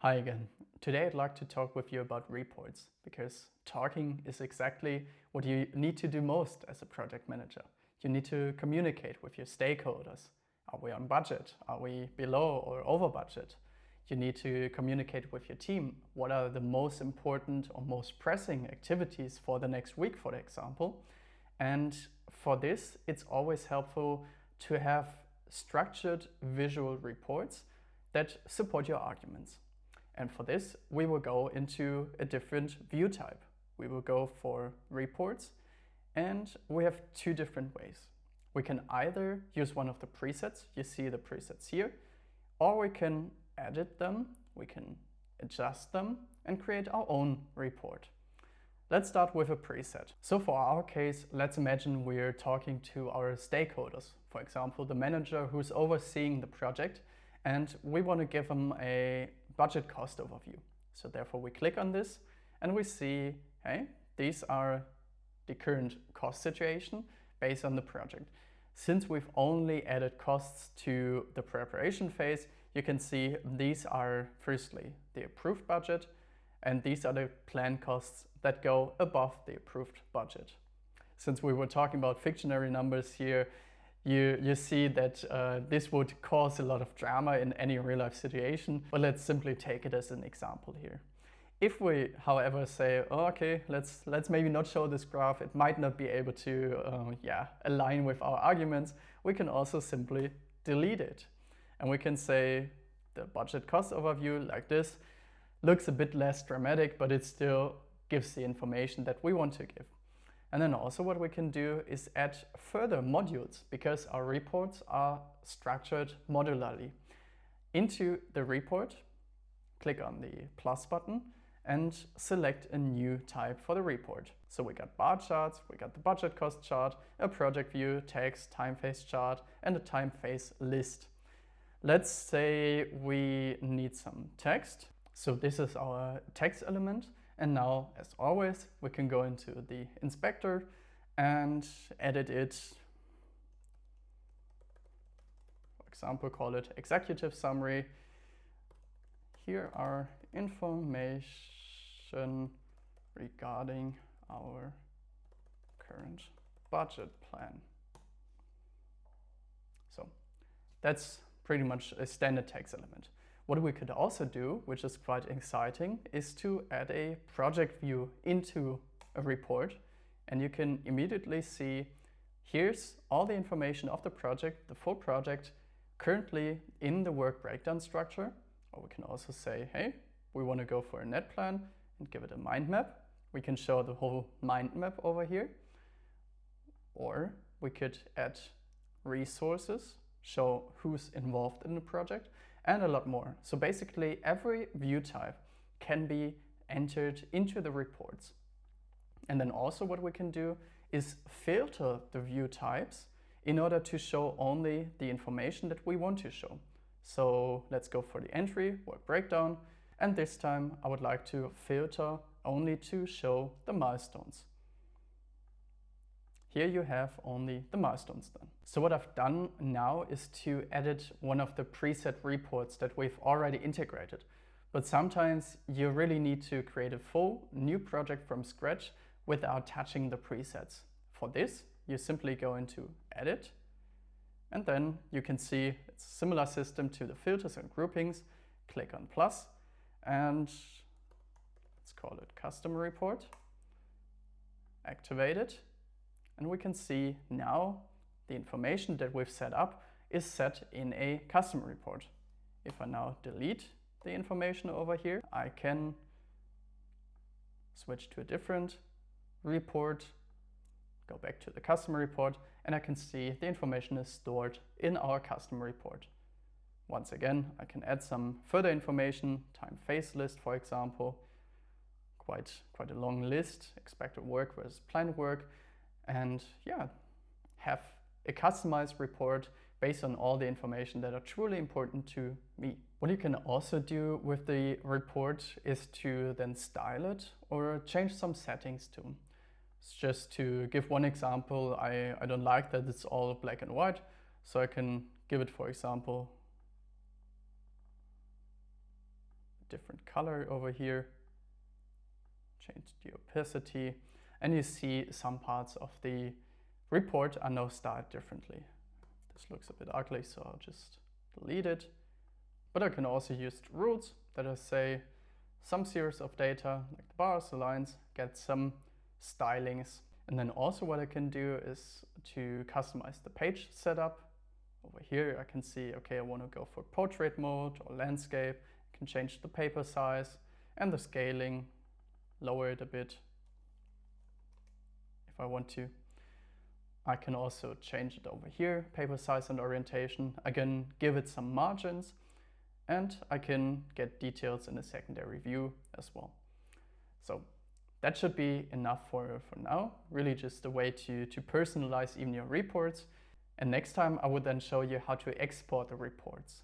Hi again. Today I'd like to talk with you about reports because talking is exactly what you need to do most as a project manager. You need to communicate with your stakeholders. Are we on budget? Are we below or over budget? You need to communicate with your team. What are the most important or most pressing activities for the next week, for example? And for this, it's always helpful to have structured visual reports that support your arguments. And for this, we will go into a different view type. We will go for reports, and we have two different ways. We can either use one of the presets, you see the presets here, or we can edit them, we can adjust them, and create our own report. Let's start with a preset. So for our case, let's imagine we're talking to our stakeholders, for example, the manager who's overseeing the project, and we want to give them a budget cost overview. So therefore we click on this and we see, hey, these are the current cost situation based on the project. Since we've only added costs to the preparation phase, you can see these are firstly the approved budget, and these are the planned costs that go above the approved budget. Since we were talking about fictionary numbers here, you see that this would cause a lot of drama in any real-life situation, but let's simply take it as an example here. If we, however, say, oh, okay, let's maybe not show this graph, it might not be able to align with our arguments, we can also simply delete it. And we can say the budget cost overview like this looks a bit less dramatic, but it still gives the information that we want to give. And then also what we can do is add further modules, because our reports are structured modularly. Into the report, click on the plus button and select a new type for the report. So we got bar charts, we got the budget cost chart, a project view, text, time phase chart, and a time phase list. Let's say we need some text. So this is our text element. And now, as always, we can go into the inspector and edit it. For example, call it executive summary. Here are information regarding our current budget plan. So that's pretty much a standard text element. What we could also do, which is quite exciting, is to add a project view into a report. And you can immediately see here's all the information of the project, the full project, currently in the work breakdown structure. Or we can also say, hey, we want to go for a net plan and give it a mind map. We can show the whole mind map over here. Or we could add resources, show who's involved in the project, and a lot more. So basically every view type can be entered into the reports. And then also what we can do is filter the view types in order to show only the information that we want to show. So let's go for the entry, work breakdown, and this time I would like to filter only to show the milestones. Here you have only the milestones done. So what I've done now is to edit one of the preset reports that we've already integrated. But sometimes you really need to create a full new project from scratch without touching the presets. For this, you simply go into Edit, and then you can see it's a similar system to the filters and groupings. Click on plus, and let's call it Custom Report. Activate it. And we can see now the information that we've set up is set in a custom report. If I now delete the information over here, I can switch to a different report, go back to the custom report, and I can see the information is stored in our custom report. Once again, I can add some further information, time phase list, for example, quite a long list, expected work versus planned work. And yeah, have a customized report based on all the information that are truly important to me. What you can also do with the report is to then style it or change some settings too. Just to give one example, I don't like that it's all black and white, so I can give it, for example, different color over here, change the opacity, and you see some parts of the report are now styled differently. This looks a bit ugly, so I'll just delete it. But I can also use the rules that I say some series of data, like the bars, the lines, get some stylings. And then also what I can do is to customize the page setup. Over here I can see, okay, I want to go for portrait mode or landscape. I can change the paper size and the scaling, lower it a bit if I want to. I can also change it over here, paper size and orientation. I can give it some margins, and I can get details in the secondary view as well. So that should be enough for now. Really just a way to personalize even your reports. And next time I would then show you how to export the reports.